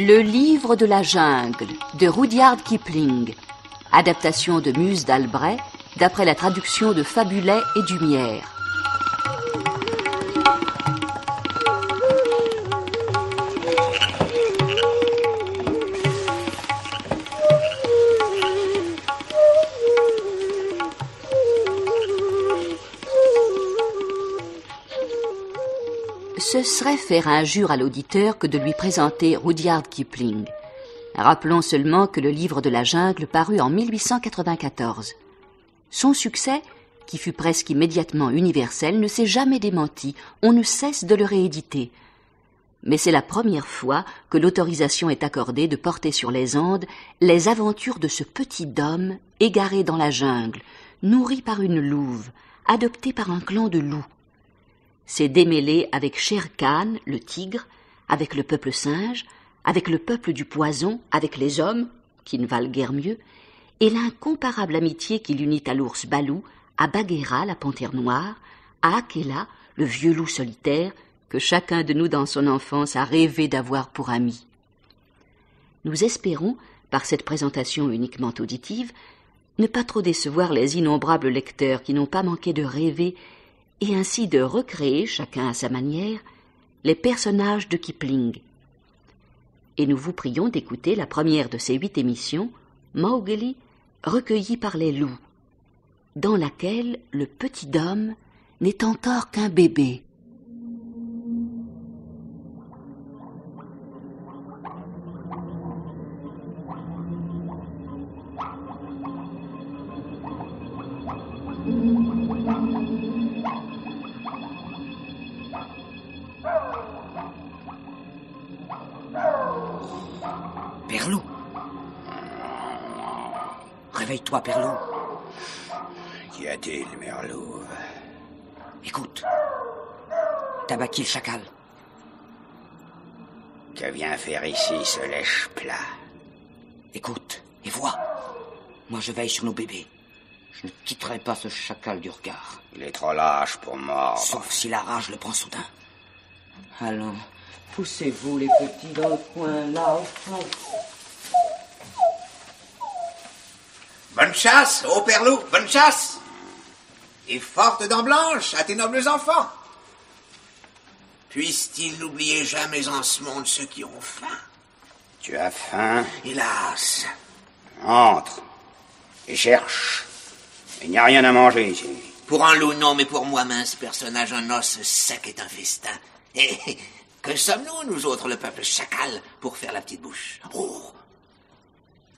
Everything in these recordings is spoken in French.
Le livre de la jungle de Rudyard Kipling, adaptation de Muse d'Albret, d'après la traduction de Fabulet et Dumière. Ce serait faire injure à l'auditeur que de lui présenter Rudyard Kipling. Rappelons seulement que le livre de la jungle parut en 1894. Son succès, qui fut presque immédiatement universel, ne s'est jamais démenti. On ne cesse de le rééditer. Mais c'est la première fois que l'autorisation est accordée de porter sur les Andes les aventures de ce petit homme égaré dans la jungle, nourri par une louve, adopté par un clan de loups. C'est démêlé avec Shere Khan, le tigre, avec le peuple singe, avec le peuple du poison, avec les hommes, qui ne valent guère mieux, et l'incomparable amitié qui l'unit à l'ours Balou, à Bagheera, la panthère noire, à Akela, le vieux loup solitaire, que chacun de nous dans son enfance a rêvé d'avoir pour ami. Nous espérons, par cette présentation uniquement auditive, ne pas trop décevoir les innombrables lecteurs qui n'ont pas manqué de rêver et ainsi de recréer, chacun à sa manière, les personnages de Kipling. Et nous vous prions d'écouter la première de ces 8 émissions, Mowgli, recueilli par les loups, dans laquelle le petit homme n'est encore qu'un bébé. Perlou. Réveille-toi, Perlou. Qu'y a-t-il, Merlou? Écoute. Tabaki le chacal. Que vient faire ici ce lèche-plat? Écoute et vois. Moi, je veille sur nos bébés. Je ne quitterai pas ce chacal du regard. Il est trop lâche pour mordre. Sauf si la rage le prend soudain. Allons, poussez-vous les petits dans le coin, là, au fond. Bonne chasse, ô Perlou, bonne chasse. Et forte dents blanches à tes nobles enfants. Puissent-ils n'oublier jamais en ce monde ceux qui ont faim? Tu as faim? Hélas. Entre et cherche. Il n'y a rien à manger ici. Pour un loup, non, mais pour moi, mince personnage, un os sec est un festin. Et que sommes-nous, nous autres, le peuple chacal, pour faire la petite bouche? Oh,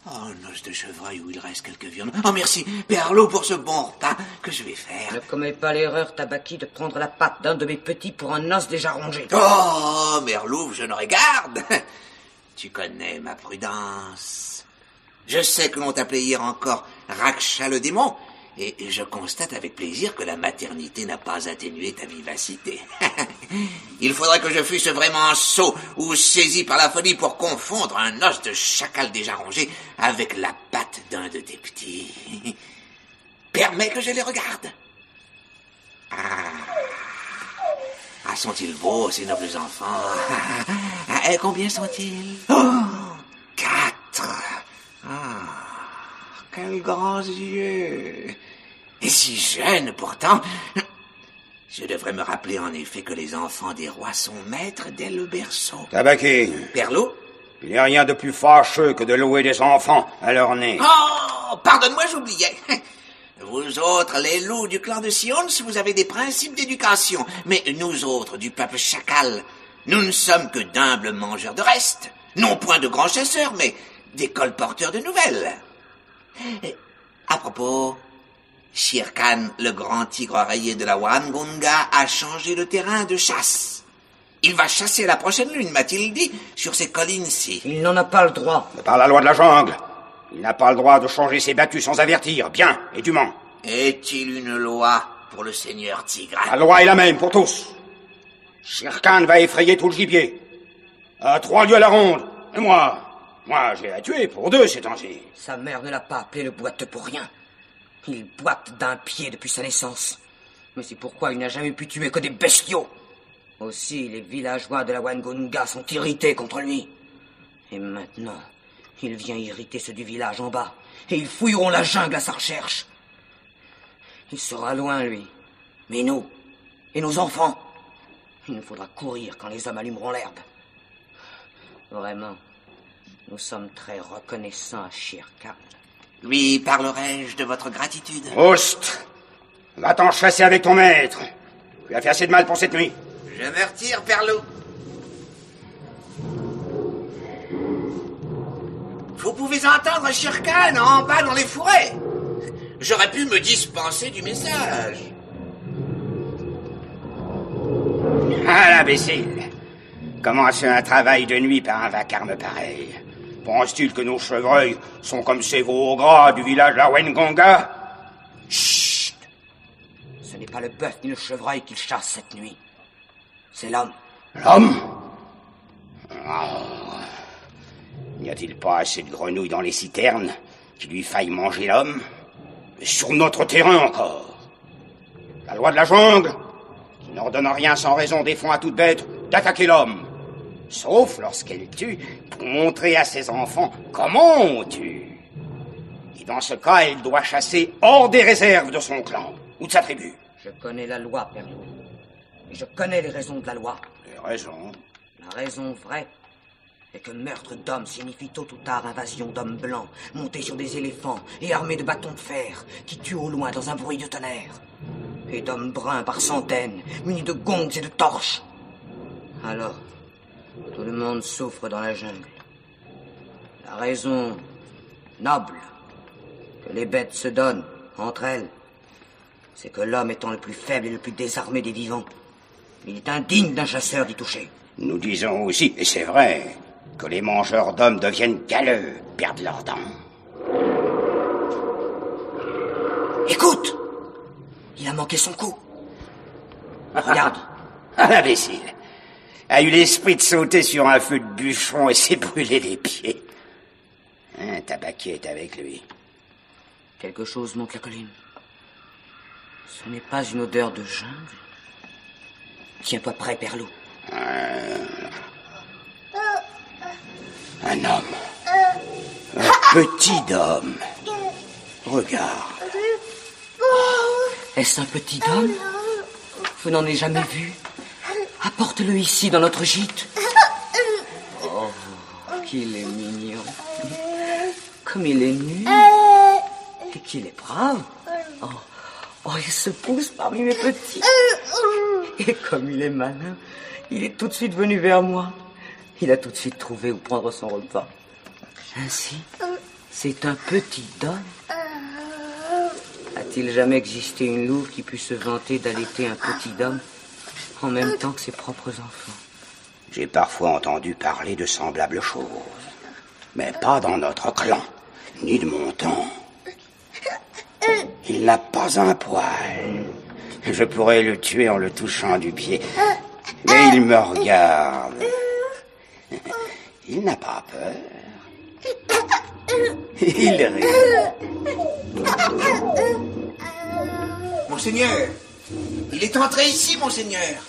un os de chevreuil où il reste quelques viandes. Oh, merci, Perlou, pour ce bon repas que je vais faire. Ne commets pas l'erreur, Tabaki, de prendre la patte d'un de mes petits pour un os déjà rongé. Oh, Merlou, je n'aurai garde. Tu connais ma prudence. Je sais que l'on t'appelait hier encore Raksha le démon, et je constate avec plaisir que la maternité n'a pas atténué ta vivacité. Il faudrait que je fusse vraiment sot ou saisi par la folie pour confondre un os de chacal déjà rongé avec la patte d'un de tes petits. Permets que je les regarde. Ah, sont-ils beaux, ces nobles enfants? Et combien sont-ils? Oh, 4. Ah, quels grands yeux. Et si jeunes, pourtant. Je devrais me rappeler en effet que les enfants des rois sont maîtres dès le berceau. Tabaki. Perlou? Il n'y a rien de plus fâcheux que de louer des enfants à leur nez. Oh, pardonne-moi, j'oubliais. Vous autres, les loups du clan de Sions, vous avez des principes d'éducation. Mais nous autres, du peuple chacal, nous ne sommes que d'humbles mangeurs de restes. Non point de grands chasseurs, mais des colporteurs de nouvelles. À propos, Shere Khan, le grand tigre rayé de la Warangunga, a changé le terrain de chasse. Il va chasser la prochaine lune, m'a-t-il dit, sur ces collines-ci. Il n'en a pas le droit. Par la loi de la jungle. Il n'a pas le droit de changer ses battus sans avertir, bien et dûment. Est-il une loi pour le seigneur tigre? La loi est la même pour tous. Shere Khan va effrayer tout le gibier. À 3 lieues à la ronde. Et moi, j'ai à tuer pour 2 ces temps-ci. Sa mère ne l'a pas appelé le boiteux pour rien. Il boite d'un pied depuis sa naissance. Mais c'est pourquoi il n'a jamais pu tuer que des bestiaux. Aussi, les villageois de la Warangunga sont irrités contre lui. Et maintenant, il vient irriter ceux du village en bas. Et ils fouilleront la jungle à sa recherche. Il sera loin, lui. Mais nous, et nos enfants, il nous faudra courir quand les hommes allumeront l'herbe. Vraiment, nous sommes très reconnaissants à Shere Khan. Lui parlerai-je de votre gratitude? Oust! Va-t'en chasser avec ton maître. Tu as fait assez de mal pour cette nuit. Je me retire, Père-Loup. Vous pouvez entendre Shere Khan en bas dans les forêts. J'aurais pu me dispenser du message. Ah, l'imbécile! Comment se fait un travail de nuit par un vacarme pareil? Pense-t-il que nos chevreuils sont comme ces veaux gras du village de la Wengonga? Chut! Ce n'est pas le bœuf ni le chevreuil qu'il chasse cette nuit. C'est l'homme. L'homme? Oh. N'y a-t-il pas assez de grenouilles dans les citernes qui lui faillent manger l'homme? Et sur notre terrain encore. La loi de la jungle, qui n'ordonne rien sans raison, défend à toute bête d'attaquer l'homme. Sauf lorsqu'elle tue pour montrer à ses enfants comment on tue. Et dans ce cas, elle doit chasser hors des réserves de son clan ou de sa tribu. Je connais la loi, Père Loup. Et je connais les raisons de la loi. Les raisons? La raison vraie est que meurtre d'hommes signifie tôt ou tard invasion d'hommes blancs, montés sur des éléphants et armés de bâtons de fer, qui tuent au loin dans un bruit de tonnerre. Et d'hommes bruns par centaines, munis de gongs et de torches. Alors, tout le monde souffre dans la jungle. La raison noble que les bêtes se donnent entre elles, c'est que l'homme étant le plus faible et le plus désarmé des vivants, il est indigne d'un chasseur d'y toucher. Nous disons aussi, et c'est vrai, que les mangeurs d'hommes deviennent galeux, perdent leurs dents. Écoute! Il a manqué son coup. Regarde. Ah, l'imbécile a eu l'esprit de sauter sur un feu de bûcheron et s'est brûlé les pieds. Un tabaquier est avec lui. Quelque chose monte la colline. Ce n'est pas une odeur de jungle. Tiens-toi prêt, Père Loup. Un homme. Un petit homme. Regarde. Est-ce un petit homme? Vous n'en avez jamais vu? Apporte-le ici, dans notre gîte. Oh, qu'il est mignon. Comme il est nu. Et qu'il est brave. Oh, il se pousse parmi mes petits. Et comme il est malin, il est tout de suite venu vers moi. Il a tout de suite trouvé où prendre son repas. Ainsi, c'est un petit homme. A-t-il jamais existé une louve qui pût se vanter d'allaiter un petit homme en même temps que ses propres enfants? J'ai parfois entendu parler de semblables choses, mais pas dans notre clan, ni de mon temps. Il n'a pas un poil. Je pourrais le tuer en le touchant du pied, mais il me regarde. Il n'a pas peur. Il rit. Monseigneur, il est entré ici, monseigneur.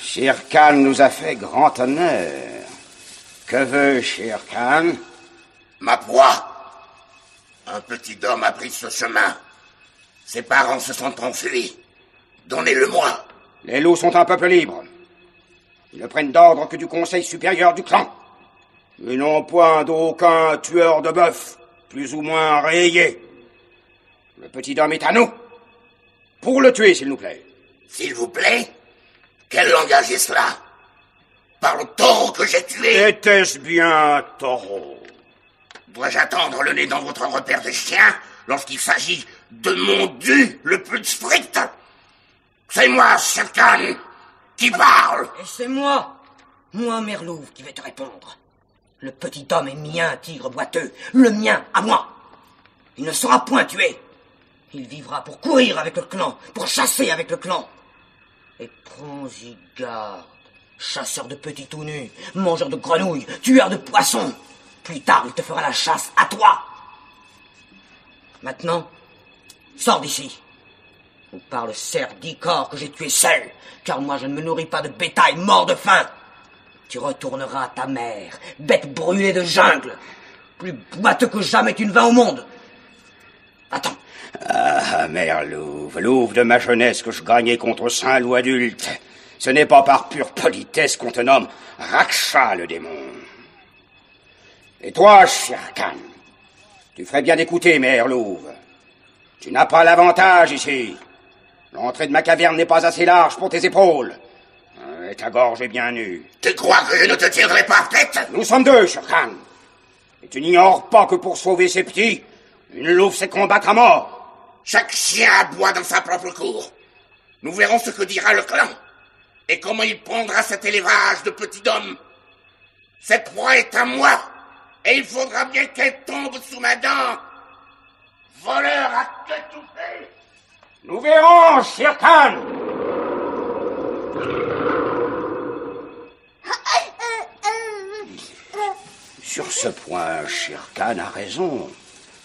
Shere Khan nous a fait grand honneur. Que veut Shere Khan? Ma proie. Un petit homme a pris ce chemin. Ses parents se sont enfuis. Donnez-le-moi. Les loups sont un peuple libre. Ils ne prennent d'ordre que du conseil supérieur du clan. Ils n'ont point d'aucun tueur de bœuf, plus ou moins rayé. Le petit homme est à nous. Pour le tuer, s'il nous plaît. S'il vous plaît? Quel langage est cela? Par le taureau que j'ai tué? Était-ce bien un taureau? Dois-je attendre le nez dans votre repère de chien lorsqu'il s'agit de mon dû le plus strict? C'est moi, Shere Khan, qui parle. Et c'est moi, Mère Louve, qui vais te répondre. Le petit homme est mien, tigre boiteux. Le mien, à moi. Il ne sera point tué. Il vivra pour courir avec le clan, pour chasser avec le clan. Et prends-y garde, chasseur de petits tout nus, mangeur de grenouilles, tueur de poissons. Plus tard, il te fera la chasse à toi. Maintenant, sors d'ici. Ou par le cerf d'Icor que j'ai tué seul, car moi je ne me nourris pas de bétail mort de faim. Tu retourneras à ta mère, bête brûlée de jungle, plus boiteux que jamais tu ne vas au monde. Attends. Ah, mère Louve, Louve de ma jeunesse que je gagnais contre Saint-Loup adulte. Ce n'est pas par pure politesse qu'on te nomme Raksha le démon. Et toi, Shere Khan, tu ferais bien d'écouter, mère Louve. Tu n'as pas l'avantage ici. L'entrée de ma caverne n'est pas assez large pour tes épaules. Et ta gorge est bien nue. Tu crois que je ne te tiendrai pas tête? Nous sommes deux, Shere Khan. Et tu n'ignores pas que pour sauver ses petits, une louve sait combattre à mort. Chaque chien aboie dans sa propre cour. Nous verrons ce que dira le clan. Et comment il prendra cet élevage de petits hommes. Cette proie est à moi. Et il faudra bien qu'elle tombe sous ma dent. Voleur à t'étouffer. Nous verrons, Shere Khan. Sur ce point, Shere Khan a raison.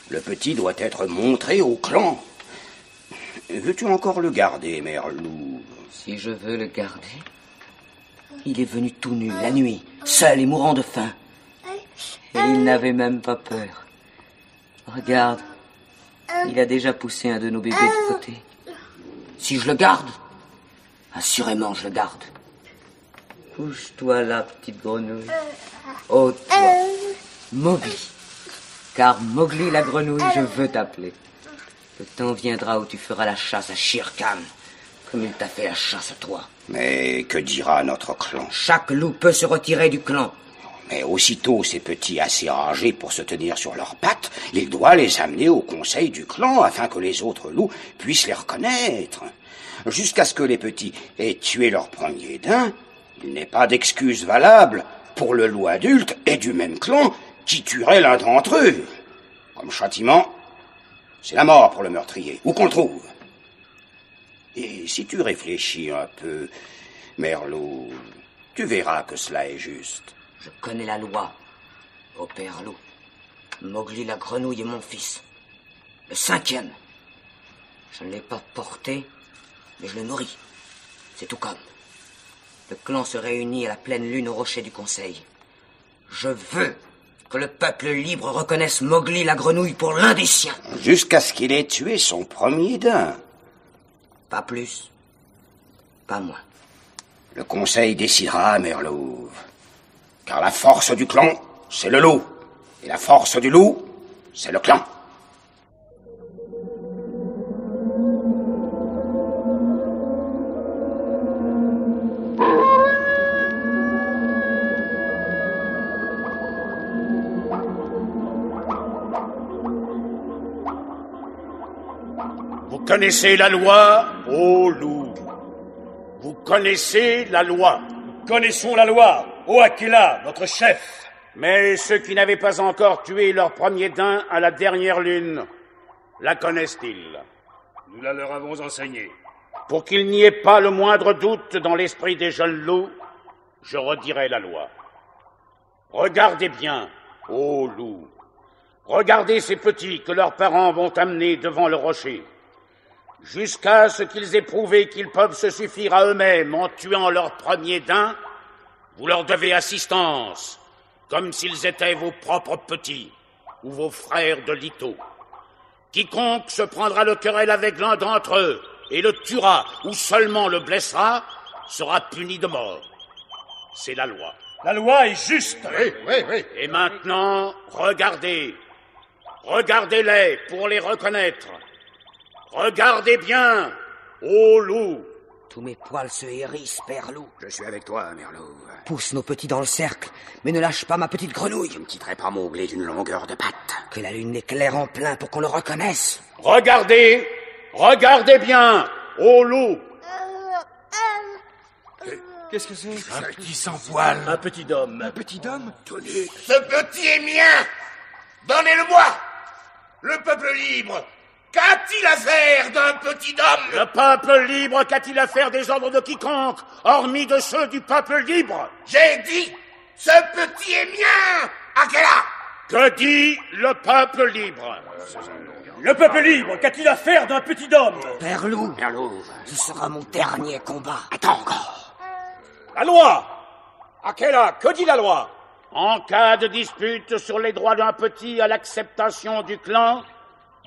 Le petit doit être montré au clan. Veux-tu encore le garder, mère Louve? Si je veux le garder, il est venu tout nu, la nuit, seul et mourant de faim. Et il n'avait même pas peur. Regarde, il a déjà poussé un de nos bébés de côté. Si je le garde, assurément je le garde. Couche-toi là, petite grenouille. Oh, toi, Mowgli. Car Mowgli la grenouille, je veux t'appeler. Le temps viendra où tu feras la chasse à Shere Khan, comme il t'a fait la chasse à toi. Mais que dira notre clan? Chaque loup peut se retirer du clan. Mais aussitôt ces petits assez âgés pour se tenir sur leurs pattes, il doit les amener au conseil du clan afin que les autres loups puissent les reconnaître. Jusqu'à ce que les petits aient tué leur premier daim, il n'est pas d'excuse valable pour le loup adulte et du même clan qui tuerait l'un d'entre eux. Comme châtiment, c'est la mort pour le meurtrier, où qu'on le trouve. Et si tu réfléchis un peu, mère Louve, tu verras que cela est juste. Je connais la loi, ô père loup. Mowgli la grenouille est mon fils. Le 5e. Je ne l'ai pas porté, mais je le nourris. C'est tout comme. Le clan se réunit à la pleine lune au rocher du conseil. Je veux que le peuple libre reconnaisse Mowgli la grenouille pour l'un des siens. Jusqu'à ce qu'il ait tué son premier daim. Pas plus, pas moins. Le conseil décidera, mère Louve. Car la force du clan, c'est le loup. Et la force du loup, c'est le clan. Vous connaissez la loi, ô loup. Vous connaissez la loi. Nous connaissons la loi, ô Akela, notre chef. Mais ceux qui n'avaient pas encore tué leur premier daim à la dernière lune, la connaissent-ils? Nous la leur avons enseignée. Pour qu'il n'y ait pas le moindre doute dans l'esprit des jeunes loups, je redirai la loi. Regardez bien, ô loup. Regardez ces petits que leurs parents vont amener devant le rocher. Jusqu'à ce qu'ils aient prouvé qu'ils peuvent se suffire à eux-mêmes en tuant leur premier daim, vous leur devez assistance, comme s'ils étaient vos propres petits ou vos frères de lito. Quiconque se prendra le querelle avec l'un d'entre eux et le tuera ou seulement le blessera sera puni de mort. C'est la loi. La loi est juste. Oui. Et maintenant, regardez. Regardez-les pour les reconnaître. Regardez bien, ô loup. Tous mes poils se hérissent, père loup. Je suis avec toi, mère Louve. Pousse nos petits dans le cercle, mais ne lâche pas ma petite grenouille. Je ne quitterai pas Mowgli d'une longueur de patte. Que la lune éclaire en plein pour qu'on le reconnaisse. Regardez bien, ô loup. Qu'est-ce que c'est? Un petit sans-poil. Un petit homme. Un petit homme? Tenez, ce petit est mien. Donnez-le-moi. Le peuple libre, qu'a-t-il à faire d'un petit homme? Le peuple libre, qu'a-t-il à faire des ordres de quiconque, hormis de ceux du peuple libre? J'ai dit, ce petit est mien. Akela. Que dit le peuple libre? Le peuple libre, qu'a-t-il à faire d'un petit homme? Père loup, Mère Louve. ce sera mon dernier combat. Attends encore. La loi! Akela, que dit la loi? En cas de dispute sur les droits d'un petit à l'acceptation du clan,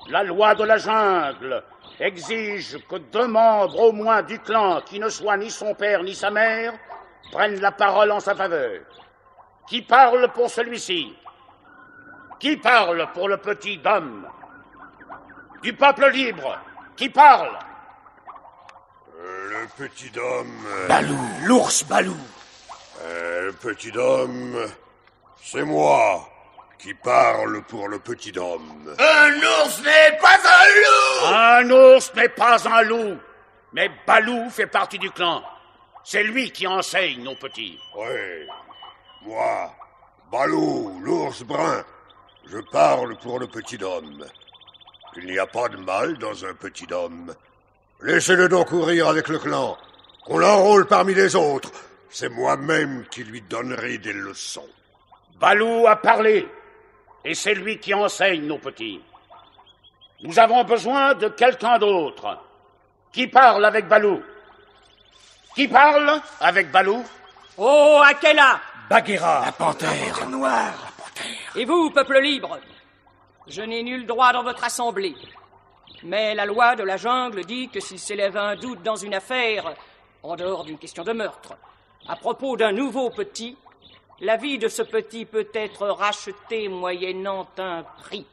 la loi de la jungle exige que 2 membres au moins du clan, qui ne soient ni son père ni sa mère, prennent la parole en sa faveur. Qui parle pour celui-ci? Qui parle pour le petit Dom? Du peuple libre, qui parle? Le petit Dom... Balou, l'ours Balou. Le petit Dom... C'est moi qui parle pour le petit Dom. Un ours n'est pas un loup! Un ours n'est pas un loup, mais Balou fait partie du clan. C'est lui qui enseigne aux petits. Oui, moi, Balou, l'ours brun, je parle pour le petit Dom. Il n'y a pas de mal dans un petit Dom. Laissez-le donc courir avec le clan, qu'on l'enrôle parmi les autres. C'est moi-même qui lui donnerai des leçons. Balou a parlé, et c'est lui qui enseigne nos petits. Nous avons besoin de quelqu'un d'autre. Qui parle avec Balou? Qui parle avec Balou? Oh, Akela! Bagheera. La panthère noire. La panthère. Et vous, peuple libre? Je n'ai nul droit dans votre assemblée. Mais la loi de la jungle dit que s'il s'élève un doute dans une affaire, en dehors d'une question de meurtre, à propos d'un nouveau petit, la vie de ce petit peut être rachetée moyennant un prix.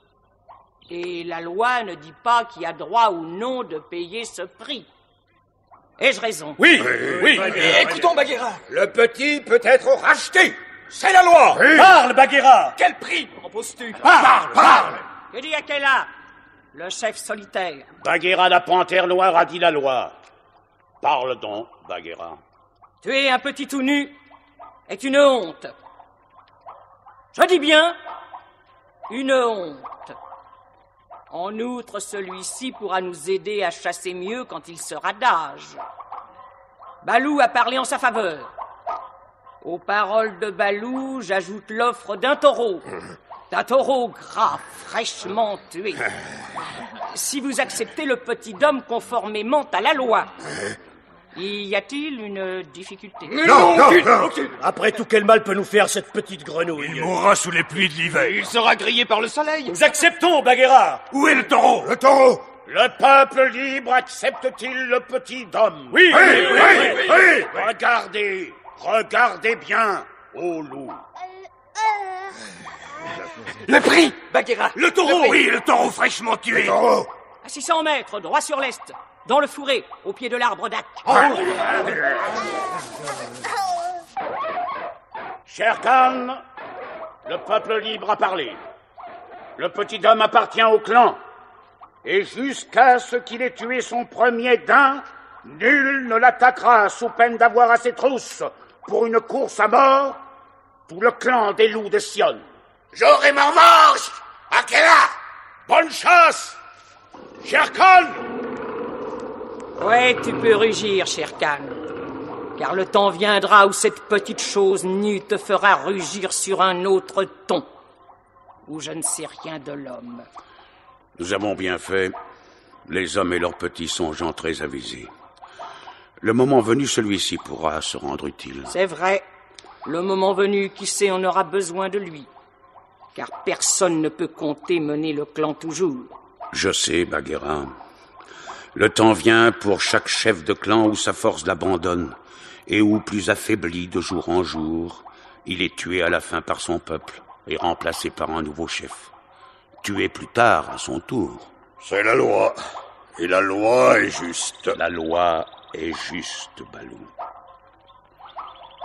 Et la loi ne dit pas qui a droit ou non de payer ce prix. Ai-je raison? Oui. Écoutons Bagheera. Le petit peut être racheté. C'est la loi. Oui. Parle, Bagheera. Quel prix proposes-tu? Parle. Que dit Akela, le chef solitaire? Bagheera, la panthère noire, a dit la loi. Parle donc, Bagheera. Tuer un petit tout nu est une honte. Je dis bien, une honte. En outre, celui-ci pourra nous aider à chasser mieux quand il sera d'âge. Balou a parlé en sa faveur. Aux paroles de Balou, j'ajoute l'offre d'un taureau gras, fraîchement tué. Si vous acceptez le petit Dom conformément à la loi, y a-t-il une difficulté? Non. Après tout, quel mal peut nous faire cette petite grenouille? Il mourra sous les pluies de l'hiver. Il sera grillé par le soleil. Nous acceptons, Bagheera. Où est le taureau? Le taureau. Le peuple libre accepte-t-il le petit Dom? Oui. Regardez bien, ô loup. Le prix, Bagheera. Le taureau. Oui, le taureau fraîchement tué. Le taureau. À 600 mètres, droit sur l'est, dans le fourré, au pied de l'arbre d'Ak. Shere Khan, le peuple libre a parlé. Le petit Dom appartient au clan. Et jusqu'à ce qu'il ait tué son premier daim, nul ne l'attaquera sous peine d'avoir à ses trousses pour une course à mort tout le clan des loups de Sion. J'aurai ma revanche! Akela! Bonne chasse, Shere Khan! Ouais, tu peux rugir, Shere Khan. Car le temps viendra où cette petite chose nue te fera rugir sur un autre ton, où je ne sais rien de l'homme. Nous avons bien fait. Les hommes et leurs petits sont gens très avisés. Le moment venu, celui-ci pourra se rendre utile. C'est vrai. Le moment venu, qui sait, on aura besoin de lui. Car personne ne peut compter mener le clan toujours. Je sais, Bagheera. Le temps vient pour chaque chef de clan où sa force l'abandonne et où, plus affaibli de jour en jour, il est tué à la fin par son peuple et remplacé par un nouveau chef. Tué plus tard à son tour. C'est la loi. Et la loi est juste. La loi est juste, Balou.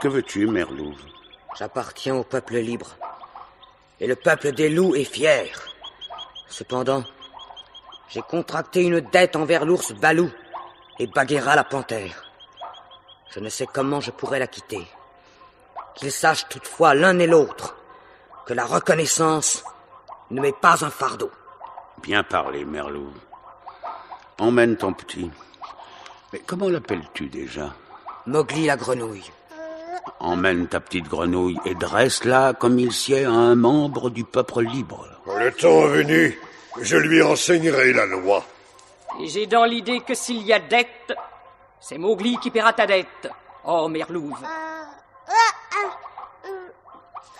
Que veux-tu, Mère Louve? J'appartiens au peuple libre. Et le peuple des loups est fier. Cependant, j'ai contracté une dette envers l'ours Balou et Bagheera la panthère. Je ne sais comment je pourrais la quitter. Qu'ils sachent toutefois l'un et l'autre que la reconnaissance ne m'est pas un fardeau. Bien parlé, Mère Louve. Emmène ton petit. Mais comment l'appelles-tu déjà? Mowgli la grenouille. Emmène ta petite grenouille et dresse-la comme il sied à un membre du peuple libre. Quand le temps venu, je lui enseignerai la loi. Et j'ai dans l'idée que s'il y a dette, c'est Mowgli qui paiera ta dette. Oh, Mère Louve.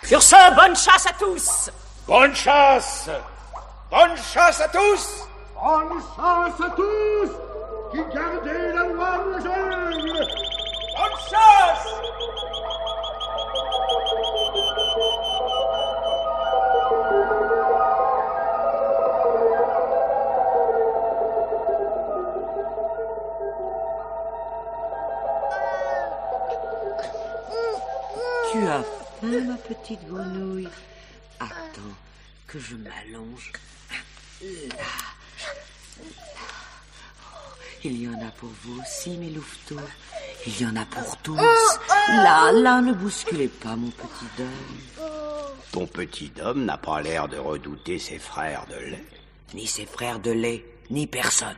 Sur ce, bonne chasse à tous! Bonne chasse! Bonne chasse à tous! Bonne chasse à tous qui gardez la loi de la jungle! Bonne chasse! Tu as faim, ma petite grenouille? Attends, que je m'allonge. Là. Il y en a pour vous aussi, mes louveteaux. Il y en a pour tous. Là, ne bousculez pas, mon petit Dom. Ton petit Dom n'a pas l'air de redouter ses frères de lait. Ni ses frères de lait, ni personne.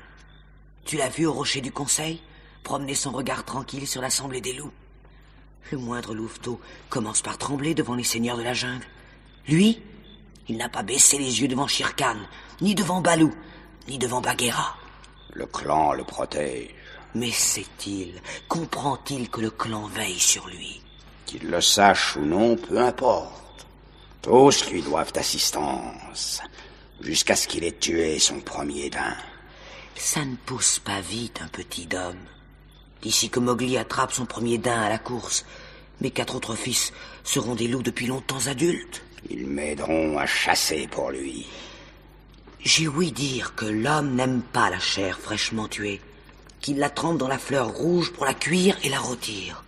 Tu l'as vu au rocher du Conseil, promener son regard tranquille sur l'assemblée des loups? Le moindre louveteau commence par trembler devant les seigneurs de la jungle. Lui, il n'a pas baissé les yeux devant Shere Khan, ni devant Balou, ni devant Bagheera. Le clan le protège. Mais sait-il, comprend-il que le clan veille sur lui? Qu'il le sache ou non, peu importe. Tous lui doivent assistance, jusqu'à ce qu'il ait tué son premier daim. Ça ne pousse pas vite, un petit Dom. D'ici que Mowgli attrape son premier daim à la course, mes 4 autres fils seront des loups depuis longtemps adultes. Ils m'aideront à chasser pour lui. J'ai ouï dire que l'homme n'aime pas la chair fraîchement tuée, qu'il la trempe dans la fleur rouge pour la cuire et la rôtir.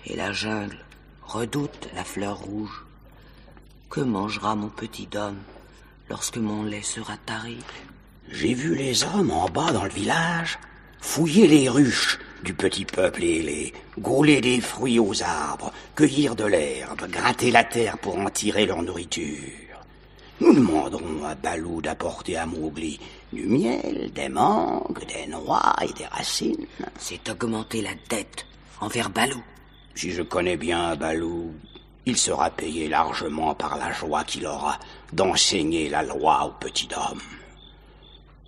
Et la jungle redoute la fleur rouge. Que mangera mon petit Dom lorsque mon lait sera tari? J'ai vu les hommes en bas dans le village fouiller les ruches du petit peuple ailé, grouler des fruits aux arbres, cueillir de l'herbe, gratter la terre pour en tirer leur nourriture. Nous demanderons à Balou d'apporter à Mowgli du miel, des mangues, des noix et des racines. C'est augmenter la dette envers Balou. Si je connais bien Balou, il sera payé largement par la joie qu'il aura d'enseigner la loi au petit homme.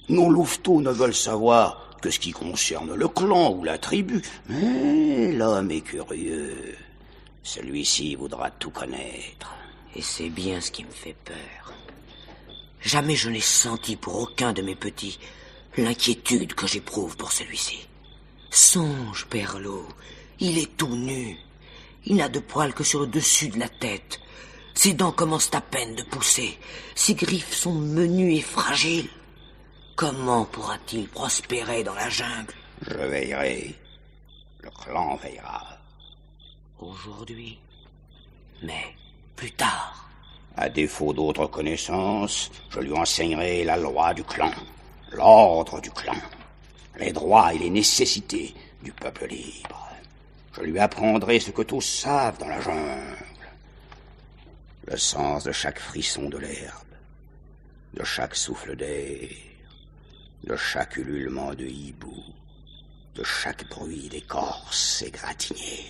Nos louveteaux ne veulent savoir que ce qui concerne le clan ou la tribu. Mais l'homme est curieux. Celui-ci voudra tout connaître. Et c'est bien ce qui me fait peur. Jamais je n'ai senti pour aucun de mes petits l'inquiétude que j'éprouve pour celui-ci. Songe, Père Loup, il est tout nu. Il n'a de poils que sur le dessus de la tête. Ses dents commencent à peine de pousser. Ses griffes sont menues et fragiles. Comment pourra-t-il prospérer dans la jungle? Je veillerai. Le clan veillera. Aujourd'hui, mais plus tard. À défaut d'autres connaissances, je lui enseignerai la loi du clan, l'ordre du clan, les droits et les nécessités du peuple libre. Je lui apprendrai ce que tous savent dans la jungle. Le sens de chaque frisson de l'herbe, de chaque souffle d'air, de chaque ululement de hibou, de chaque bruit d'écorce égratignée,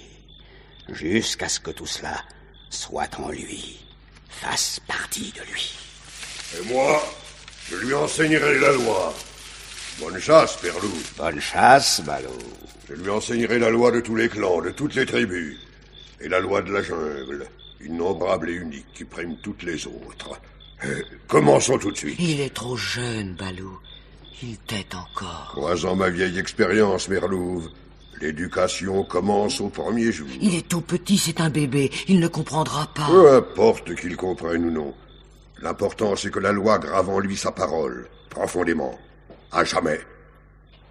jusqu'à ce que tout cela soit en lui, fasse partie de lui. Et moi, je lui enseignerai la loi. Bonne chasse, Père Loup. Bonne chasse, Balou. Je lui enseignerai la loi de tous les clans, de toutes les tribus, et la loi de la jungle, innombrable et unique, qui prime toutes les autres. Commençons tout de suite. Il est trop jeune, Balou. Il tête encore. Croisant ma vieille expérience, Merlouve, l'éducation commence au premier jour. Il est tout petit, c'est un bébé. Il ne comprendra pas. Peu importe qu'il comprenne ou non. L'important, c'est que la loi grave en lui sa parole, profondément, à jamais.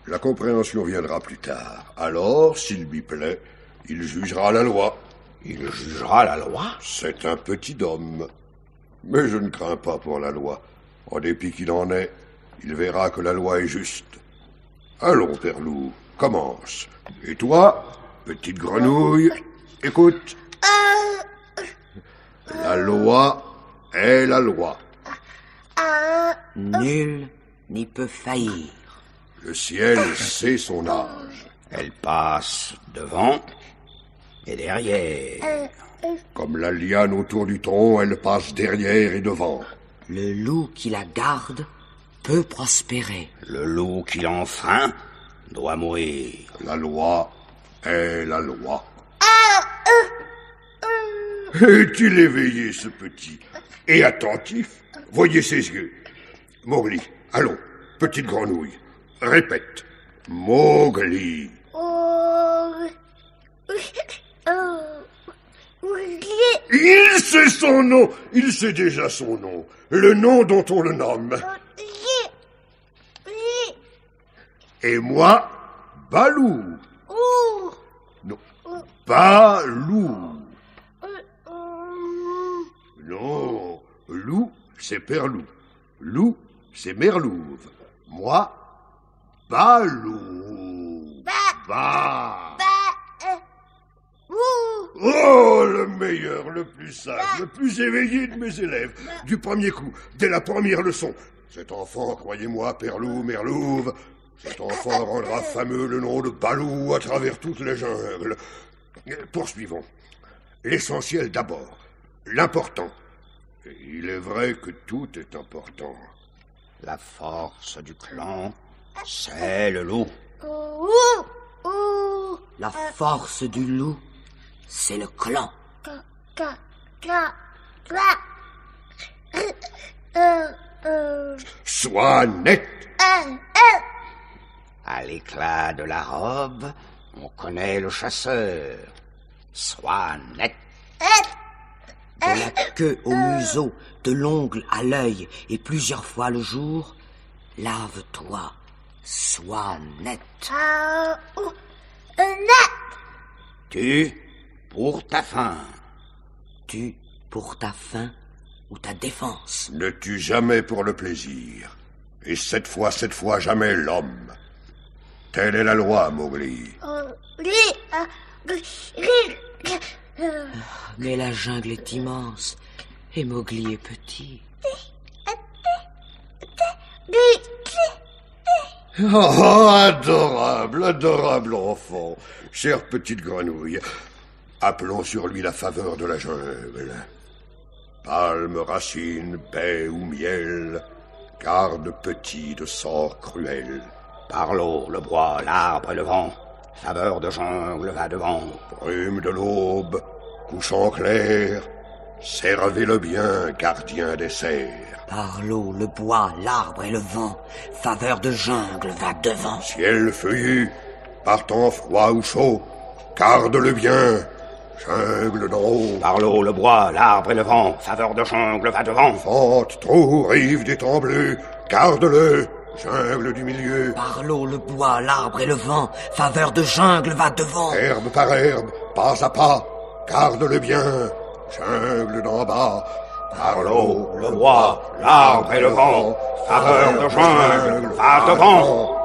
La compréhension viendra plus tard. Alors, s'il lui plaît, il jugera la loi. Il jugera la loi? C'est un petit homme. Mais je ne crains pas pour la loi. En dépit qu'il en est, il verra que la loi est juste. Allons, Père Loup, commence. Et toi, petite grenouille, écoute. La loi est la loi. Nul n'y peut faillir. Le ciel sait son âge. Elle passe devant et derrière. Comme la liane autour du tronc, elle passe derrière et devant. Le loup qui la garde peut prospérer. Le loup qui l'enfreint doit mourir. La loi est la loi. Est-il éveillé, ce petit? Et attentif? Voyez ses yeux. Mowgli, allons, petite grenouille. Répète. Mowgli. Il sait son nom. Il sait déjà son nom. Le nom dont on le nomme. Et moi, Balou. Non, Balou. Non, loup, c'est Perlou. Loup, c'est Merlouve. Moi, Balou. Oh, le meilleur, le plus sage, le plus éveillé de mes élèves. Du premier coup, dès la première leçon. Cet enfant, croyez-moi, Perlou, Merlouve, cet enfant rendra fameux le nom de Balou à travers toute la jungle. Poursuivons. L'essentiel d'abord. L'important. Il est vrai que tout est important. La force du clan, c'est le loup. La force du loup, c'est le clan. Sois net. À l'éclat de la robe, on connaît le chasseur. Sois net. De la queue au museau, de l'ongle à l'œil, et plusieurs fois le jour, lave-toi, sois net. Tu pour ta faim. Tu pour ta faim ou ta défense. Ne tue jamais pour le plaisir. Et cette fois, jamais l'homme. Telle est la loi, Mowgli. Mais la jungle est immense et Mowgli est petit. Oh, adorable, adorable enfant. Chère petite grenouille, appelons sur lui la faveur de la jungle. Palme, racine, baie ou miel, garde petit de sort cruel. Par l'eau, le bois, l'arbre et le vent, faveur de jungle va devant. Brume de l'aube, couchant clair, servez-le bien, gardien des serres. Par l'eau, le bois, l'arbre et le vent, faveur de jungle va devant. Ciel feuillu, par temps froid ou chaud, garde-le bien, jungle d'en haut. Par l'eau, le bois, l'arbre et le vent, faveur de jungle va devant. Fente, trou, rive des temps bleus, garde-le, jungle du milieu. Par l'eau, le bois, l'arbre et le vent, faveur de jungle va devant. Herbe par herbe, pas à pas, garde-le bien, jungle d'en bas. Par l'eau, le bois, l'arbre et le vent, faveur de jungle va devant.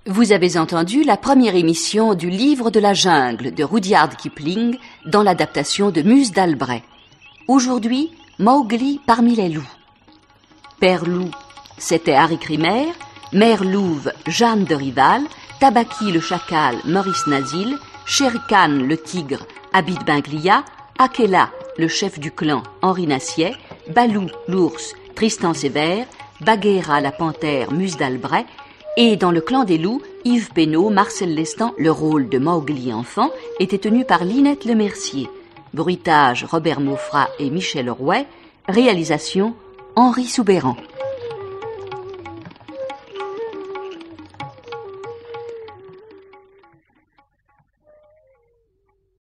Vous avez entendu la première émission du Livre de la jungle de Rudyard Kipling dans l'adaptation de Muse d'Albret. Aujourd'hui, Mowgli parmi les loups. Père loup, c'était Harry Krimer, Mère louve, Jeanne de Rival, Tabaki le chacal, Maurice Nazil, Shere Khan le tigre, Abid Binglia, Akela le chef du clan, Henri Nassier, Balou l'ours, Tristan Sévère, Bagheera la panthère, Muse d'Albret, et dans le clan des loups, Yves Pénaud, Marcel Lestan, le rôle de Mowgli enfant était tenu par Linette Lemercier. Bruitage, Robert Maufrat et Michel Rouet. Réalisation, Henri Soubeyran.